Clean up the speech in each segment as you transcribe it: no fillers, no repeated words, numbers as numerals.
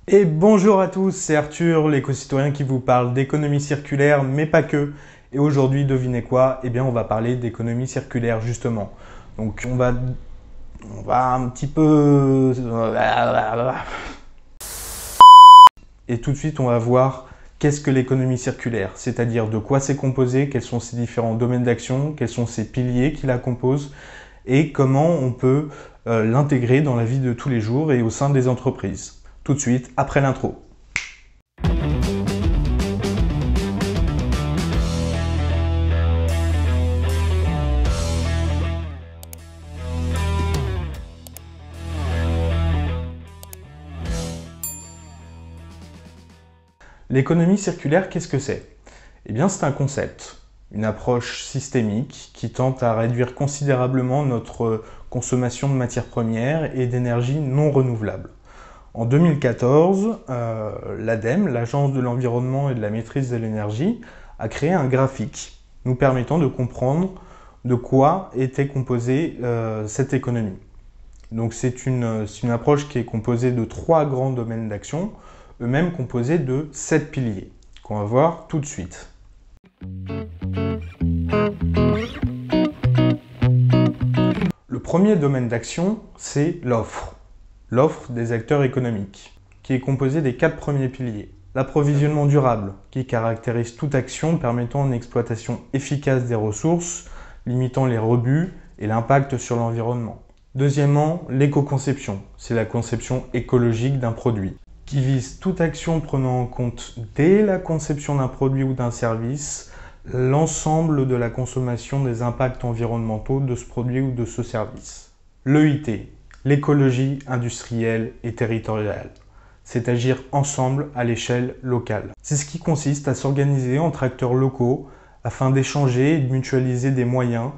Et bonjour à tous, c'est Arthur, l'éco-citoyen qui vous parle d'économie circulaire, mais pas que. Et aujourd'hui, devinez quoi? Eh bien, on va parler d'économie circulaire, justement. Donc, on va un petit peu... Et tout de suite, on va voir qu'est-ce que l'économie circulaire, c'est-à-dire de quoi c'est composé, quels sont ses différents domaines d'action, quels sont ses piliers qui la composent, et comment on peut l'intégrer dans la vie de tous les jours et au sein des entreprises. Tout de suite, après l'intro. L'économie circulaire, qu'est-ce que c'est? Eh bien, c'est un concept, une approche systémique qui tente à réduire considérablement notre consommation de matières premières et d'énergie non renouvelables. En 2014, l'ADEME, l'Agence de l'environnement et de la maîtrise de l'énergie, a créé un graphique nous permettant de comprendre de quoi était composée cette économie. Donc c'est une approche qui est composée de 3 grands domaines d'action, eux-mêmes composés de 7 piliers, qu'on va voir tout de suite. Le premier domaine d'action, c'est l'offre des acteurs économiques, qui est composée des 4 premiers piliers. L'approvisionnement durable, qui caractérise toute action permettant une exploitation efficace des ressources, limitant les rebuts et l'impact sur l'environnement. Deuxièmement, l'éco-conception, c'est la conception écologique d'un produit, qui vise toute action prenant en compte dès la conception d'un produit ou d'un service l'ensemble de la consommation des impacts environnementaux de ce produit ou de ce service. L'EIT, l'écologie industrielle et territoriale, c'est agir ensemble à l'échelle locale. C'est ce qui consiste à s'organiser entre acteurs locaux afin d'échanger et de mutualiser des moyens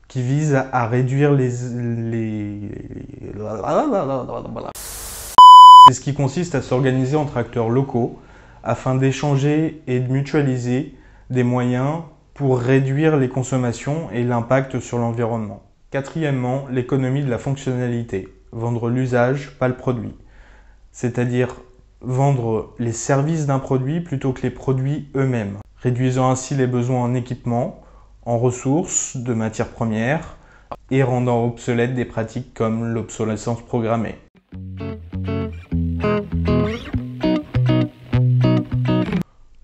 qui visent à réduire C'est ce qui consiste à s'organiser entre acteurs locaux afin d'échanger et de mutualiser des moyens pour réduire les consommations et l'impact sur l'environnement. Quatrièmement, l'économie de la fonctionnalité. Vendre l'usage, pas le produit. C'est-à-dire vendre les services d'un produit plutôt que les produits eux-mêmes, réduisant ainsi les besoins en équipement, en ressources, de matières premières, et rendant obsolètes des pratiques comme l'obsolescence programmée.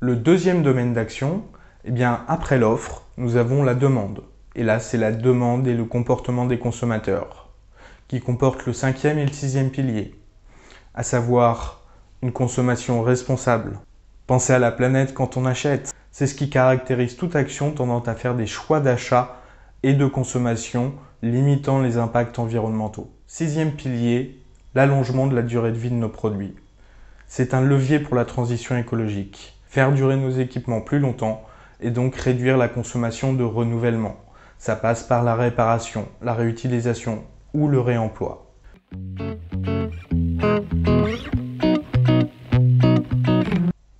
Le deuxième domaine d'action, eh bien, après l'offre, nous avons la demande. Et là, c'est la demande et le comportement des consommateurs, qui comporte le 5e et le 6e pilier, à savoir une consommation responsable. Penser à la planète quand on achète, c'est ce qui caractérise toute action tendant à faire des choix d'achat et de consommation limitant les impacts environnementaux. 6e pilier, l'allongement de la durée de vie de nos produits. C'est un levier pour la transition écologique. Faire durer nos équipements plus longtemps et donc réduire la consommation de renouvellement. Ça passe par la réparation, la réutilisation ou le réemploi.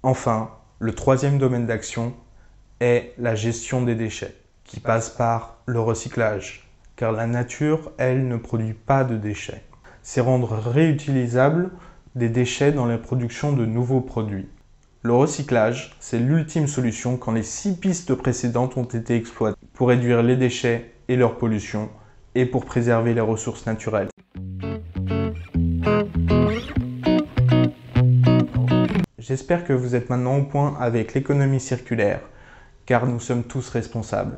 Enfin, le 3e domaine d'action est la gestion des déchets, qui passe par le recyclage, car la nature, elle, ne produit pas de déchets. C'est rendre réutilisables des déchets dans la production de nouveaux produits. Le recyclage, c'est l'ultime solution quand les 6 pistes précédentes ont été exploitées pour réduire les déchets et leur pollution et pour préserver les ressources naturelles. J'espère que vous êtes maintenant au point avec l'économie circulaire, car nous sommes tous responsables.